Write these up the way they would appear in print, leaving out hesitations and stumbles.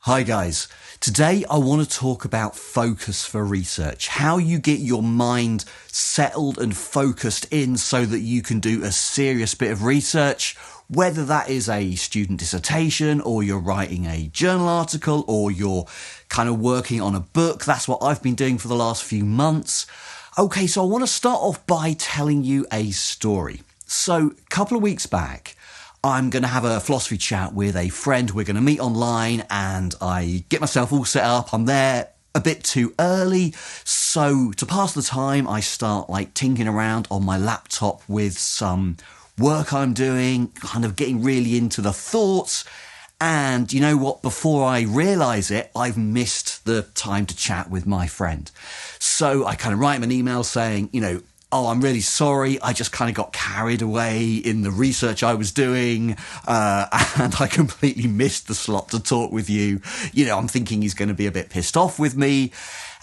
Hi guys, today I want to talk about focus for research, how you get your mind settled and focused in so that you can do a serious bit of research, whether that is a student dissertation or you're writing a journal article or you're kind of working on a book. That's what I've been doing for the last few months. Okay, so I want to start off by telling you a story. So a couple of weeks back, I'm going to have a philosophy chat with a friend. We're going to meet online and I get myself all set up. I'm there a bit too early. So to pass the time, I start tinkering around on my laptop with some work I'm doing, kind of getting really into the thoughts. And you know what? Before I realise it, I've missed the time to chat with my friend. So I kind of write him an email saying, oh, I'm really sorry. I just kind of got carried away in the research I was doing, and I completely missed the slot to talk with you. I'm thinking he's going to be a bit pissed off with me.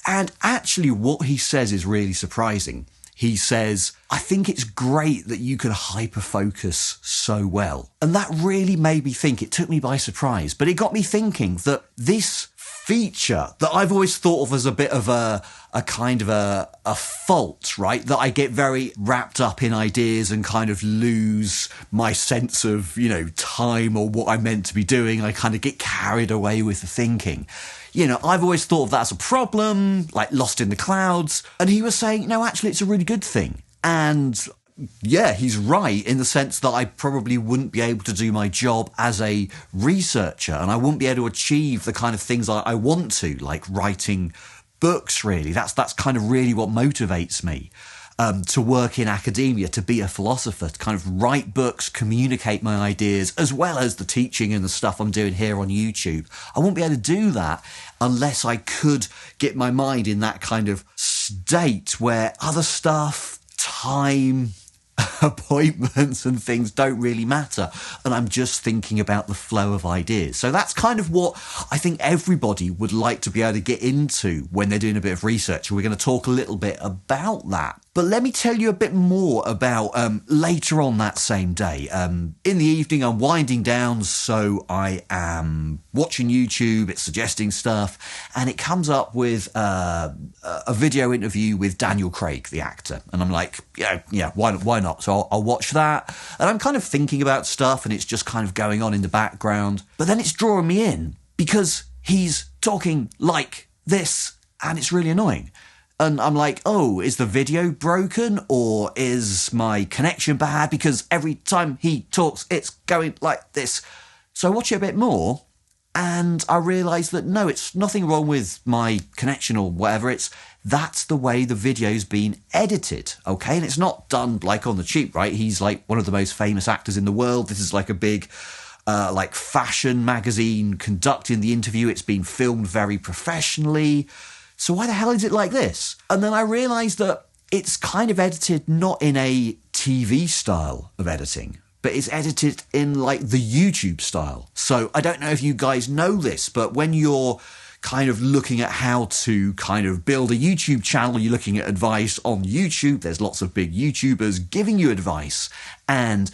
And actually what he says is really surprising. He says, I think it's great that you can hyperfocus so well. And that really made me think. It took me by surprise, but it got me thinking that this feature that I've always thought of as a bit of a kind of a fault, right? That I get very wrapped up in ideas and kind of lose my sense of, time or what I'm meant to be doing. I kind of get carried away with the thinking. I've always thought of that as a problem, like lost in the clouds. And he was saying, no, actually, it's a really good thing. And yeah, he's right in the sense that I probably wouldn't be able to do my job as a researcher and I wouldn't be able to achieve the kind of things I want to, like writing books, really. That's kind of really what motivates me. To work in academia, to be a philosopher, to kind of write books, communicate my ideas, as well as the teaching and the stuff I'm doing here on YouTube. I wouldn't be able to do that unless I could get my mind in that kind of state where other stuff, time, appointments and things don't really matter. And I'm just thinking about the flow of ideas. So that's kind of what I think everybody would like to be able to get into when they're doing a bit of research. And we're going to talk a little bit about that. But let me tell you a bit more about later on that same day. In the evening, I'm winding down, so I am watching YouTube, it's suggesting stuff, and it comes up with a video interview with Daniel Craig, the actor. And I'm like, yeah, why not? So I'll watch that. And I'm kind of thinking about stuff, and it's just kind of going on in the background. But then it's drawing me in, because he's talking like this, and it's really annoying. And I'm like, oh, is the video broken or is my connection bad? Because every time he talks, it's going like this. So I watch it a bit more and I realise that no, it's nothing wrong with my connection or whatever. That's the way the video's been edited, okay? And it's not done like on the cheap, right? He's like one of the most famous actors in the world. This is like a big fashion magazine conducting the interview. It's been filmed very professionally. So why the hell is it like this? And then I realised that it's kind of edited not in a TV style of editing, but it's edited in like the YouTube style. So I don't know if you guys know this, but when you're kind of looking at how to kind of build a YouTube channel, you're looking at advice on YouTube. There's lots of big YouTubers giving you advice. And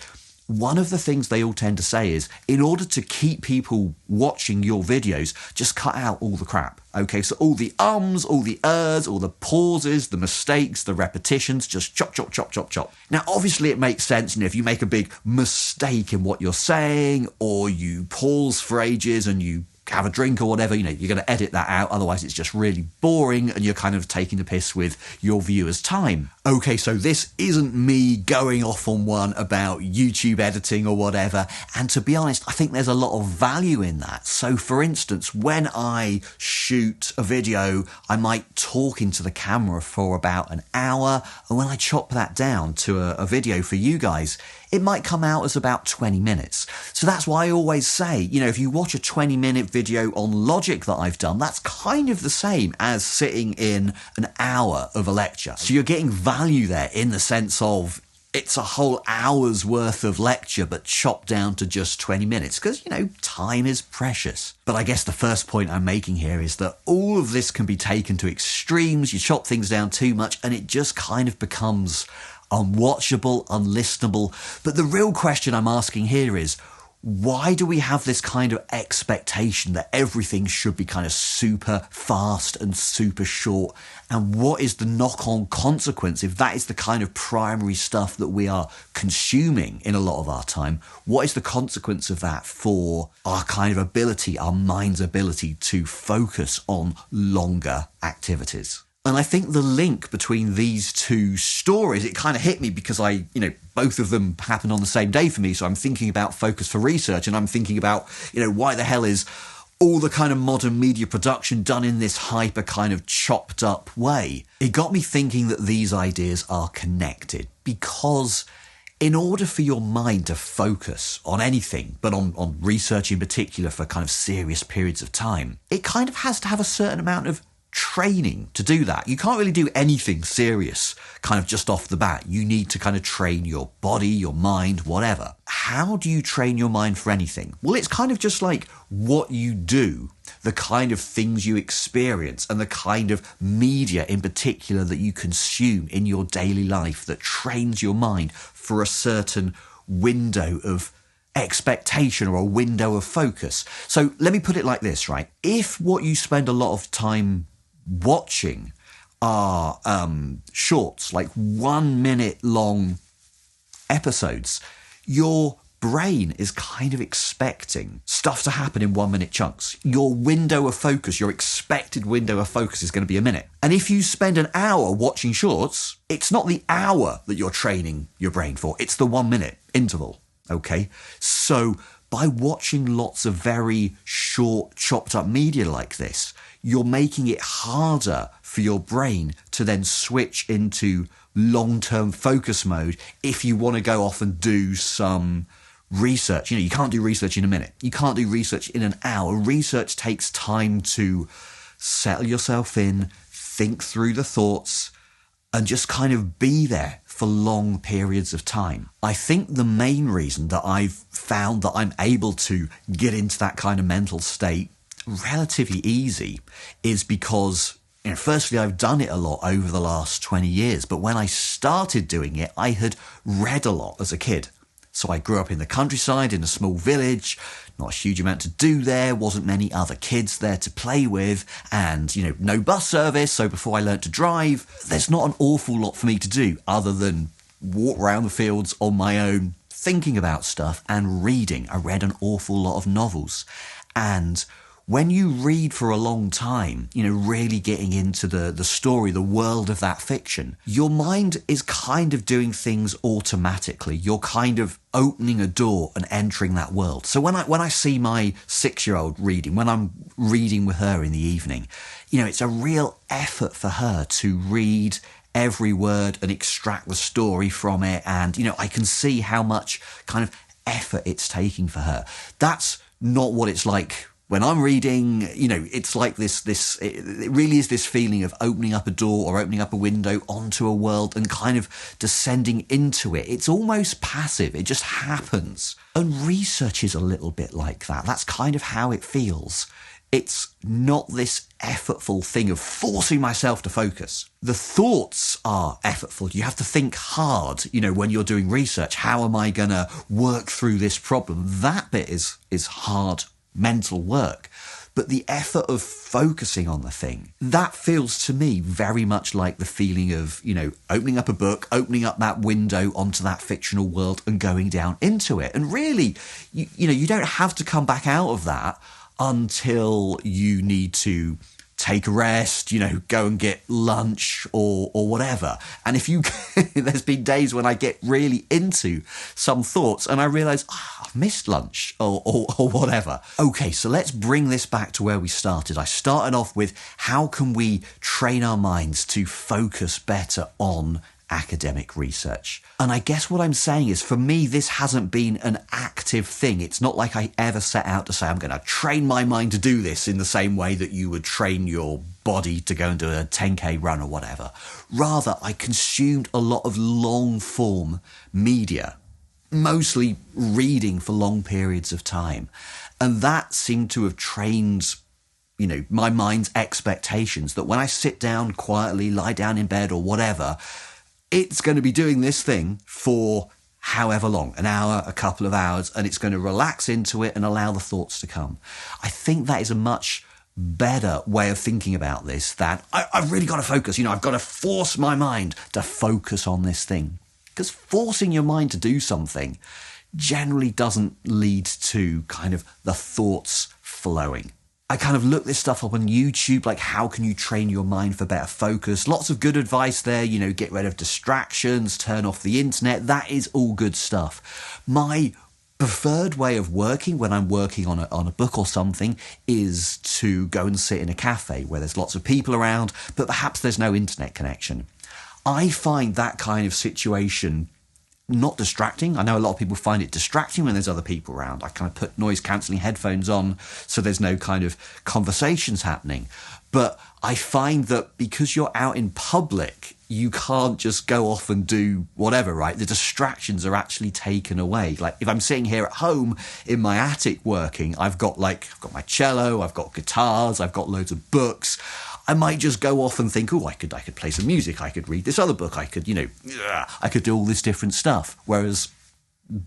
one of the things they all tend to say is, in order to keep people watching your videos, just cut out all the crap. Okay, so all the ums, all the ers, all the pauses, the mistakes, the repetitions, just chop, chop, chop, chop, chop. Now, obviously it makes sense, if you make a big mistake in what you're saying, or you pause for ages and you have a drink or whatever, you're going to edit that out. Otherwise, it's just really boring and you're kind of taking the piss with your viewers' time. Okay, so this isn't me going off on one about YouTube editing or whatever. And to be honest, I think there's a lot of value in that. So for instance, when I shoot a video, I might talk into the camera for about an hour. And when I chop that down to a video for you guys, it might come out as about 20 minutes. So that's why I always say, if you watch a 20-minute video on Logic that I've done, that's kind of the same as sitting in an hour of a lecture. So you're getting value there in the sense of it's a whole hour's worth of lecture, but chopped down to just 20 minutes because, time is precious. But I guess the first point I'm making here is that all of this can be taken to extremes. You chop things down too much and it just kind of becomes unwatchable, unlistenable. But the real question I'm asking here is, why do we have this kind of expectation that everything should be kind of super fast and super short? And what is the knock-on consequence if that is the kind of primary stuff that we are consuming in a lot of our time? What is the consequence of that for our kind of ability, our mind's ability to focus on longer activities? And I think the link between these two stories, it kind of hit me because both of them happened on the same day for me. So I'm thinking about focus for research, and I'm thinking about, why the hell is all the kind of modern media production done in this hyper kind of chopped up way? It got me thinking that these ideas are connected, because in order for your mind to focus on anything, but on research in particular for kind of serious periods of time, it kind of has to have a certain amount of training to do that. You can't really do anything serious kind of just off the bat. You need to kind of train your body, your mind, whatever. How do you train your mind for anything? Well, it's kind of just like what you do, the kind of things you experience, and the kind of media in particular that you consume in your daily life that trains your mind for a certain window of expectation or a window of focus. So let me put it like this, right? If what you spend a lot of time watching are shorts, like 1 minute long episodes, your brain is kind of expecting stuff to happen in 1 minute chunks. Your window of focus, your expected window of focus is going to be a minute. And if you spend an hour watching shorts, it's not the hour that you're training your brain for, it's the 1 minute interval. Okay, so by watching lots of very short, chopped up media like this, you're making it harder for your brain to then switch into long-term focus mode if you want to go off and do some research. You can't do research in a minute. You can't do research in an hour. Research takes time to settle yourself in, think through the thoughts, and just kind of be there for long periods of time. I think the main reason that I've found that I'm able to get into that kind of mental state relatively easy is because, firstly, I've done it a lot over the last 20 years, but when I started doing it, I had read a lot as a kid. So I grew up in the countryside in a small village, not a huge amount to do there, wasn't many other kids there to play with, and, no bus service. So before I learnt to drive, there's not an awful lot for me to do other than walk around the fields on my own, thinking about stuff and reading. I read an awful lot of novels. And when you read for a long time, really getting into the story, the world of that fiction, your mind is kind of doing things automatically. You're kind of opening a door and entering that world. So when I see my 6-year-old reading, when I'm reading with her in the evening, it's a real effort for her to read every word and extract the story from it. And, I can see how much kind of effort it's taking for her. That's not what it's like when I'm reading. It's like it really is this feeling of opening up a door or opening up a window onto a world and kind of descending into it. It's almost passive. It just happens. And research is a little bit like that. That's kind of how it feels. It's not this effortful thing of forcing myself to focus. The thoughts are effortful. You have to think hard, when you're doing research. How am I going to work through this problem? That bit is hard mental work. But the effort of focusing on the thing, that feels to me very much like the feeling of, opening up a book, opening up that window onto that fictional world and going down into it. And really, you don't have to come back out of that until you need to take a rest, go and get lunch or whatever. And if you, there's been days when I get really into some thoughts and I realise, I've missed lunch or whatever. Okay, so let's bring this back to where we started. I started off with how can we train our minds to focus better on academic research. And I guess what I'm saying is, for me, this hasn't been an active thing. It's not like I ever set out to say, I'm going to train my mind to do this in the same way that you would train your body to go and do a 10K run or whatever. Rather, I consumed a lot of long-form media, mostly reading for long periods of time. And that seemed to have trained my mind's expectations that when I sit down quietly, lie down in bed or whatever, it's going to be doing this thing for however long, an hour, a couple of hours, and it's going to relax into it and allow the thoughts to come. I think that is a much better way of thinking about this, that I've really got to focus. I've got to force my mind to focus on this thing. Because forcing your mind to do something generally doesn't lead to kind of the thoughts flowing. I kind of looked this stuff up on YouTube, like how can you train your mind for better focus? Lots of good advice there, get rid of distractions, turn off the internet. That is all good stuff. My preferred way of working when I'm working on a book or something is to go and sit in a cafe where there's lots of people around, but perhaps there's no internet connection. I find that kind of situation not distracting. I know a lot of people find it distracting when there's other people around. I kind of put noise cancelling headphones on so there's no kind of conversations happening. But I find that because you're out in public, you can't just go off and do whatever, right? The distractions are actually taken away. Like if I'm sitting here at home in my attic working, I've got my cello, I've got guitars, I've got loads of books. I might just go off and think, I could play some music, I could read this other book, I could do all this different stuff. Whereas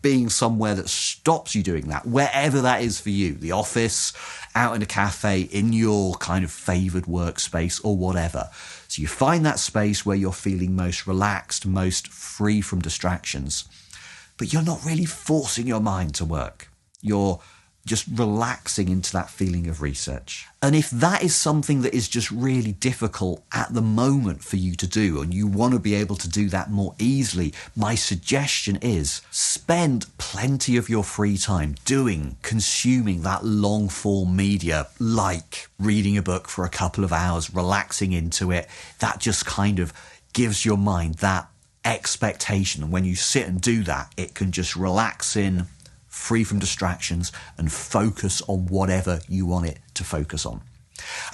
being somewhere that stops you doing that, wherever that is for you, the office, out in a cafe, in your kind of favoured workspace or whatever. So you find that space where you're feeling most relaxed, most free from distractions, but you're not really forcing your mind to work. You're just relaxing into that feeling of research. And if that is something that is just really difficult at the moment for you to do, and you want to be able to do that more easily, my suggestion is spend plenty of your free time consuming that long form media, like reading a book for a couple of hours, relaxing into it. That just kind of gives your mind that expectation. And when you sit and do that, it can just relax in, free from distractions, and focus on whatever you want it to focus on.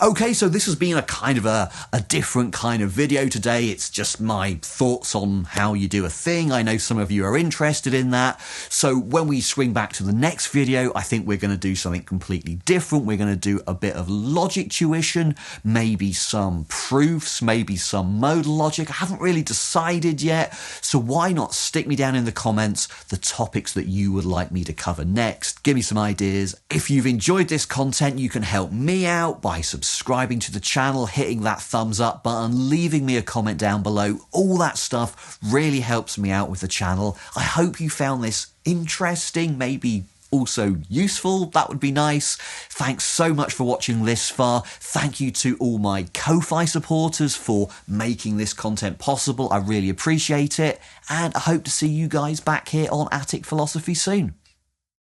Okay, so this has been a kind of a different kind of video today. It's just my thoughts on how you do a thing. I know some of you are interested in that. So when we swing back to the next video, I think we're going to do something completely different. We're going to do a bit of logic tuition, maybe some proofs, maybe some modal logic. I haven't really decided yet. So why not stick me down in the comments the topics that you would like me to cover next. Give me some ideas. If you've enjoyed this content, you can help me out by subscribing to the channel, hitting that thumbs up button, leaving me a comment down below. All that stuff really helps me out with the channel. I hope you found this interesting, maybe also useful. That would be nice. Thanks so much for watching this far. Thank you to all my Ko-Fi supporters for making this content possible. I really appreciate it, and I hope to see you guys back here on Attic Philosophy soon.